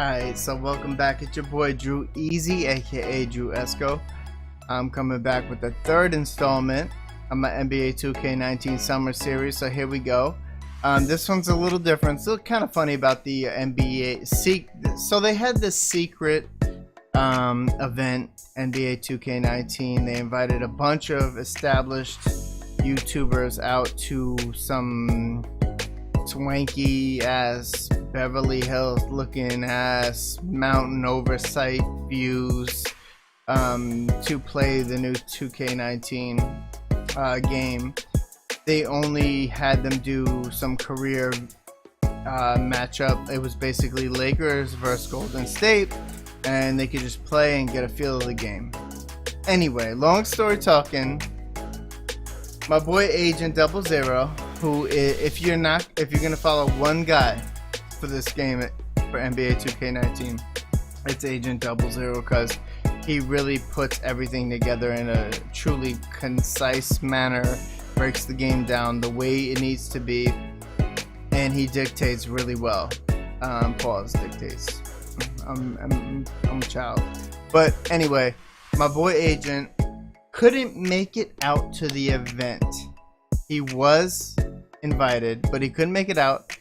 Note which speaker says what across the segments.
Speaker 1: Alright, so welcome back. It's your boy Drew Easy, aka Drew Esco. I'm coming back with the third installment of my NBA 2K19 Summer Series. So here we go. This one's a little different. Still kind of funny about the NBA. So they had this secret event, NBA 2K19. They invited a bunch of established YouTubers out to some swanky ass Beverly Hills looking ass mountain oversight views to play the new 2K19 game. They only had them do some career matchup. It was basically Lakers versus Golden State, and they could just play and get a feel of the game. Anyway, long story talking, my boy Agent00, who if you're gonna follow one guy for this game for NBA 2K19, it's Agent00, because he really puts everything together in a truly concise manner, breaks the game down the way it needs to be, and he dictates really well. Pause, dictates. I'm a child. But anyway, my boy Agent couldn't make it out to the event. He was invited, but he couldn't make it out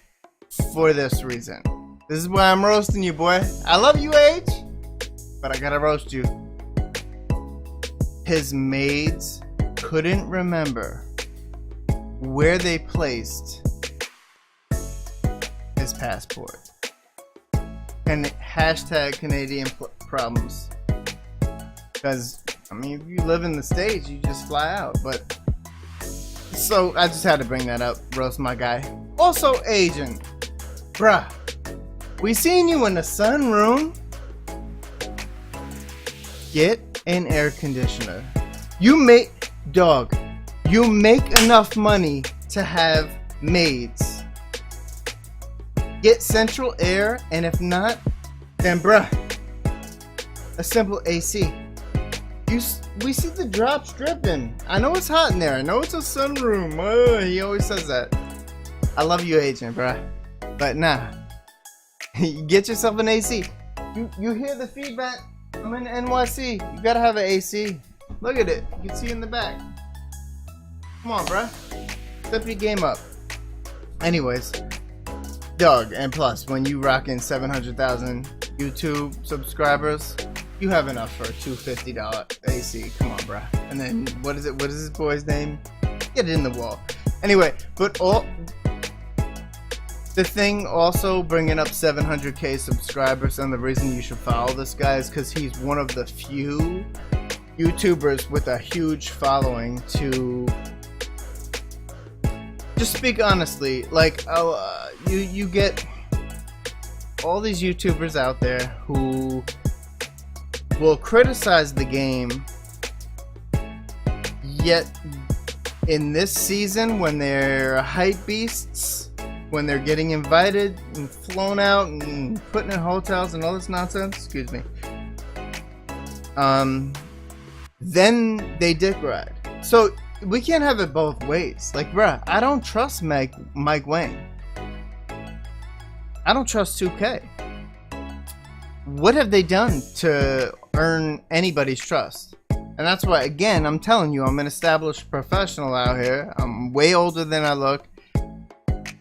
Speaker 1: for this reason. This is why I'm roasting you, boy. I love you, Age, but I gotta roast you. His maids couldn't remember where they placed his passport. And hashtag Canadian problems. Because, I mean, if you live in the States, you just fly out. But so I just had to bring that up, roast my guy. Also, Agent, bruh, we seen you in the sunroom. Get an air conditioner. You make enough money to have maids. Get central air, and if not, then bruh, a simple AC. We see the drops dripping. I know it's hot in there. I know it's a sunroom. Oh, he always says that. I love you, Agent, bruh. But nah. Get yourself an AC. You hear the feedback? I'm in NYC. You gotta have an AC. Look at it. You can see in the back. Come on, bruh. Step your game up. Anyways, dog, and plus, when you rocking 700,000 YouTube subscribers, you have enough for a $250 AC. Come on, bruh. And then what is this boy's name? Get it in the wall. Anyway, but the thing also bringing up 700k subscribers, and the reason you should follow this guy is because he's one of the few YouTubers with a huge following to just speak honestly. Like, you get all these YouTubers out there who will criticize the game, yet in this season, when they're hype beasts, when they're getting invited and flown out and put in hotels and all this nonsense, excuse me, then they dick ride. So we can't have it both ways. Like, bruh, I don't trust Mike Wang. I don't trust 2K. What have they done to earn anybody's trust? And that's why, again, I'm telling you, I'm an established professional out here. I'm way older than I look.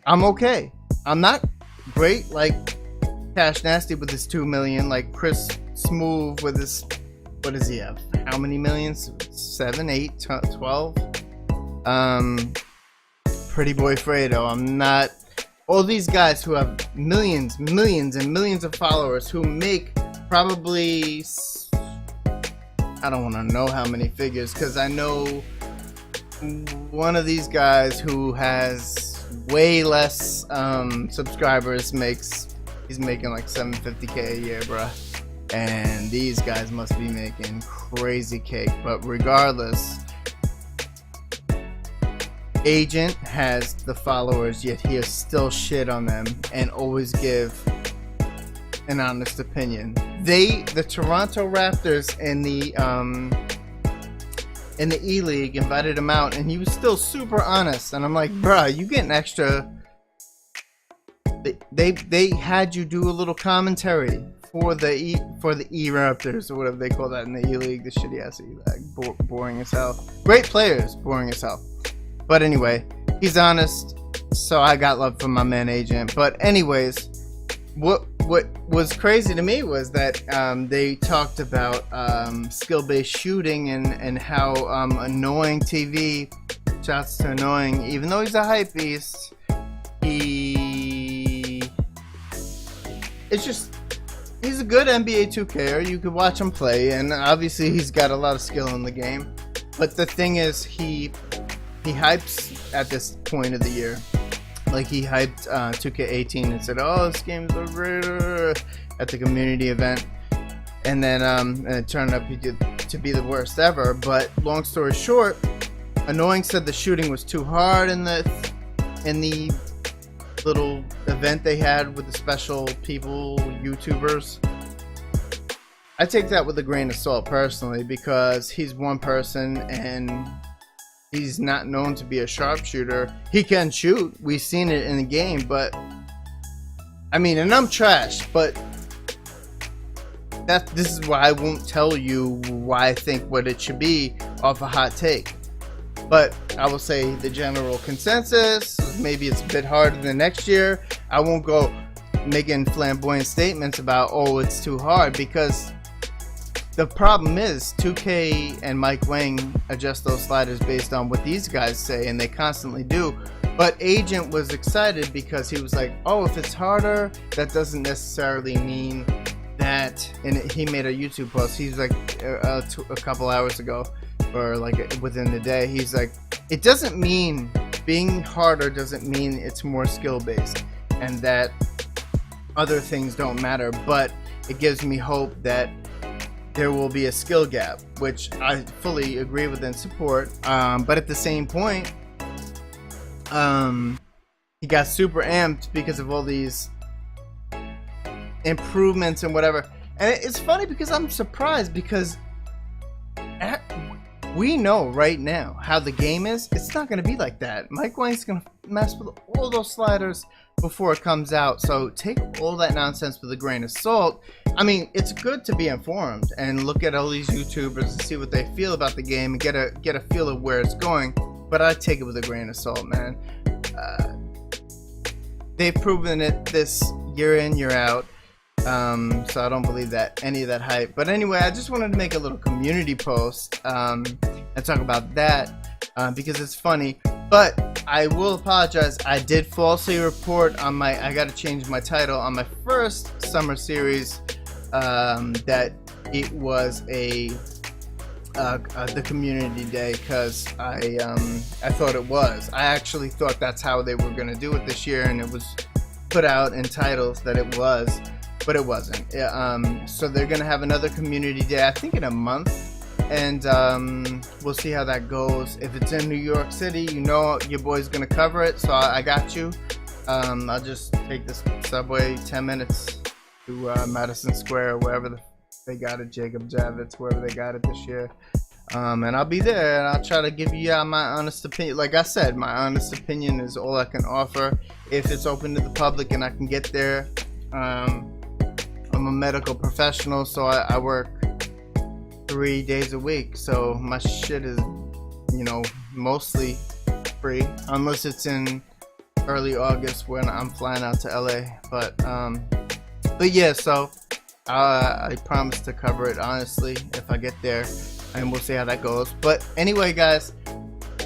Speaker 1: I'm okay. I'm not great like Cash Nasty with his 2 million, like Chris Smooth with his, what does he have? How many millions? 7, 8, 12? Pretty Boy Fredo. I'm not. All these guys who have millions and millions of followers who make probably, I don't want to know how many figures, because I know one of these guys who has way less subscribers he's making like 750k a year, bruh. And these guys must be making crazy cake. But regardless, Agent has the followers, yet he'll still shit on them and always give an honest opinion. The Toronto Raptors in the E-League invited him out, and he was still super honest. And I'm like, bruh, you getting extra they had you do a little commentary for the E Raptors or whatever they call that in the E League, the shitty ass E, like boring as hell. Great players, boring as hell. But anyway, he's honest, so I got love from my man Agent. But anyways, what was crazy to me was that they talked about skill-based shooting and how annoying TV. Shouts to annoying, even though he's a hype beast. He's a good NBA 2K'er. You could watch him play, and obviously he's got a lot of skill in the game. But the thing is, he hypes at this point of the year. Like, he hyped 2K18 and said, "Oh, this game's so great," at the community event, and then and it turned out to be the worst ever. But long story short, Annoying said the shooting was too hard in the little event they had with the special people, YouTubers. I take that with a grain of salt personally, because he's one person and he's not known to be a sharpshooter. He can shoot. We've seen it in the game, but I mean, and I'm trash, but this is why I won't tell you why I think what it should be off a hot take. But I will say the general consensus, maybe it's a bit harder than next year. I won't go making flamboyant statements about, oh, it's too hard, because the problem is 2K and Mike Wang adjust those sliders based on what these guys say, and they constantly do. But Agent was excited because he was like, oh, if it's harder, that doesn't necessarily mean that. And he made a YouTube post. He's like a couple hours ago, or like within the day, he's like, it doesn't mean being harder doesn't mean it's more skill based and that other things don't matter, but it gives me hope that there will be a skill gap, which I fully agree with and support. But at the same point, he got super amped because of all these improvements and whatever. And it's funny because I'm surprised, because we know right now how the game is. It's not going to be like that. Mike Wang's going to mess with all those sliders before it comes out. So take all that nonsense with a grain of salt. I mean, it's good to be informed and look at all these YouTubers and see what they feel about the game and get a feel of where it's going. But I take it with a grain of salt, man. They've proven it this year in, year out. So I don't believe that any of that hype. But anyway, I just wanted to make a little community post and talk about that because it's funny. But I will apologize. I did falsely report on I got to change my title on my first summer series that it was the community day, because I thought it was. I actually thought that's how they were going to do it this year, and it was put out in titles that it was. But it wasn't. So they're gonna have another community day, I think in a month, and we'll see how that goes. If it's in New York City, you know your boy's gonna cover it, so I got you. I'll just take this subway 10 minutes to Madison Square, or wherever they got it, Jacob Javits, wherever they got it this year. And I'll be there, and I'll try to give you my honest opinion. Like I said, my honest opinion is all I can offer. If it's open to the public and I can get there, I'm a medical professional, so I work 3 days a week, so my shit is, mostly free, unless it's in early August when I'm flying out to LA. But yeah, so I promise to cover it honestly if I get there, and we'll see how that goes. But anyway, guys,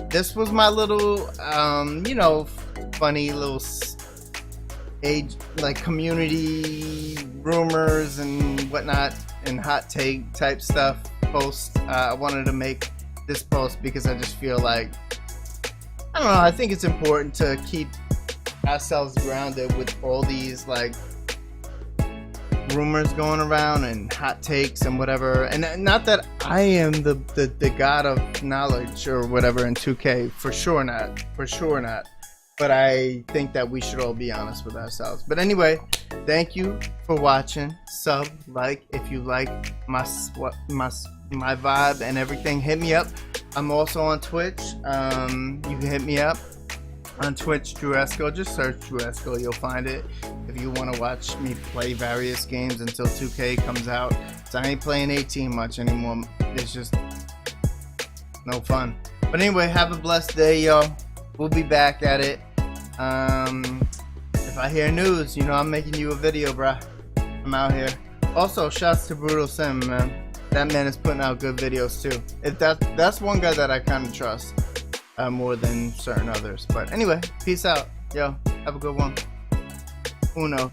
Speaker 1: this was my little funny little community rumors and whatnot and hot take type stuff post. I wanted to make this post because I just feel like, I don't know, I think it's important to keep ourselves grounded with all these rumors going around and hot takes and whatever. And not that I am the god of knowledge or whatever in 2K, for sure not. But I think that we should all be honest with ourselves. But anyway, thank you for watching. Sub, like, if you like my vibe and everything, hit me up. I'm also on Twitch. You can hit me up. On Twitch, Drew Esco. Just search Drew Esco, you'll find it. If you want to watch me play various games until 2K comes out. So I ain't playing 18 much anymore. It's just no fun. But anyway, have a blessed day, y'all. We'll be back at it. If I hear news, you know I'm making you a video, bruh. I'm out here. Also, shouts to Brutal Sim, man. That man is putting out good videos too. That's one guy that I kind of trust more than certain others. But anyway, peace out. Yo, have a good one. Uno.